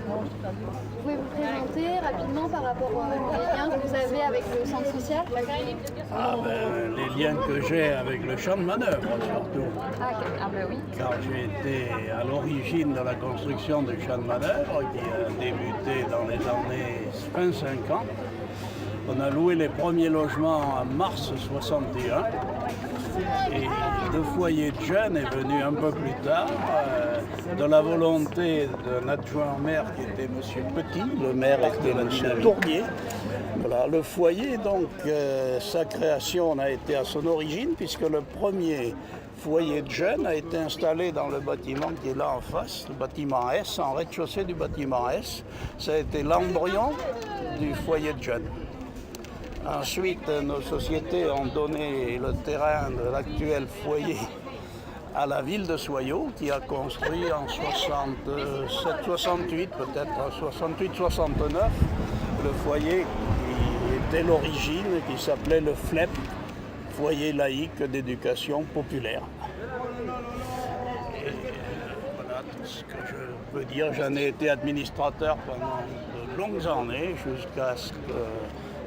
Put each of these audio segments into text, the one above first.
Vous pouvez vous présenter rapidement par rapport aux liens que vous avez avec le centre social? Les liens que j'ai avec le champ de manœuvre surtout, Oui. car j'ai été à l'origine de la construction du champ de manœuvre qui a débuté dans les années fin 50. On a loué les premiers logements en mars 61 et le foyer de jeunes est venu un peu plus tard de la volonté d'un adjoint au maire qui était M. Petit. Le maire était M. Tournier. Voilà, le foyer, donc, sa création a été à son origine puisque le premier foyer de jeunes a été installé dans le bâtiment qui est là en face, le bâtiment S, en rez-de-chaussée du bâtiment S. Ça a été l'embryon du foyer de jeunes. Ensuite, nos sociétés ont donné le terrain de l'actuel foyer à la ville de Soyaux, qui a construit en 67-68, peut-être en 68-69, le foyer qui était l'origine, qui s'appelait le FLEP, Foyer laïque d'éducation populaire. Et voilà tout ce que je peux dire. J'en ai été administrateur pendant de longues années, jusqu'à ce que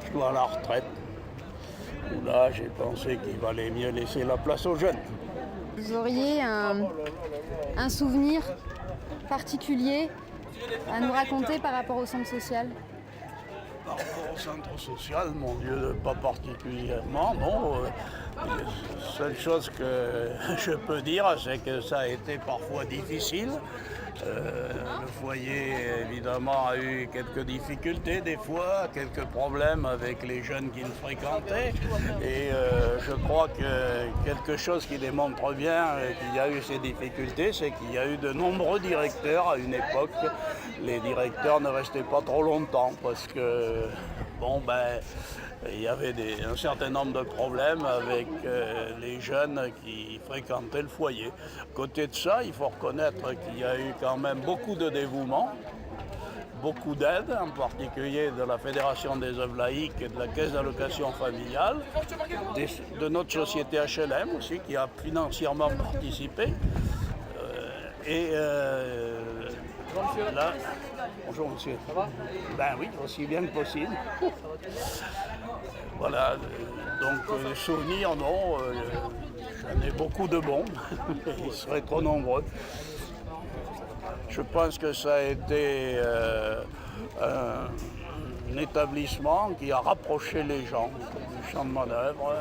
je sois à la retraite, où là j'ai pensé qu'il valait mieux laisser la place aux jeunes. Vous auriez un souvenir particulier à nous raconter par rapport au centre social? Par rapport au centre social, mon Dieu, pas particulièrement, non. La seule chose que je peux dire, c'est que ça a été parfois difficile. Le foyer, évidemment, a eu quelques difficultés des fois, quelques problèmes avec les jeunes qui le fréquentaient. Et je crois que quelque chose qui démontre bien qu'il y a eu ces difficultés, c'est qu'il y a eu de nombreux directeurs à une époque. Les directeurs ne restaient pas trop longtemps parce que, il y avait un certain nombre de problèmes avec les jeunes qui fréquentaient le foyer. À côté de ça, il faut reconnaître qu'il y a eu quand même beaucoup de dévouement, beaucoup d'aide, en particulier de la Fédération des œuvres laïques et de la Caisse d'allocation familiale, de notre société HLM aussi, qui a financièrement participé. Là, bonjour monsieur. Ça va? Ben oui, aussi bien que possible. Voilà, donc souvenirs, non, j'en ai beaucoup de bons, ils seraient trop nombreux. Je pense que ça a été un établissement qui a rapproché les gens du champ de manœuvre.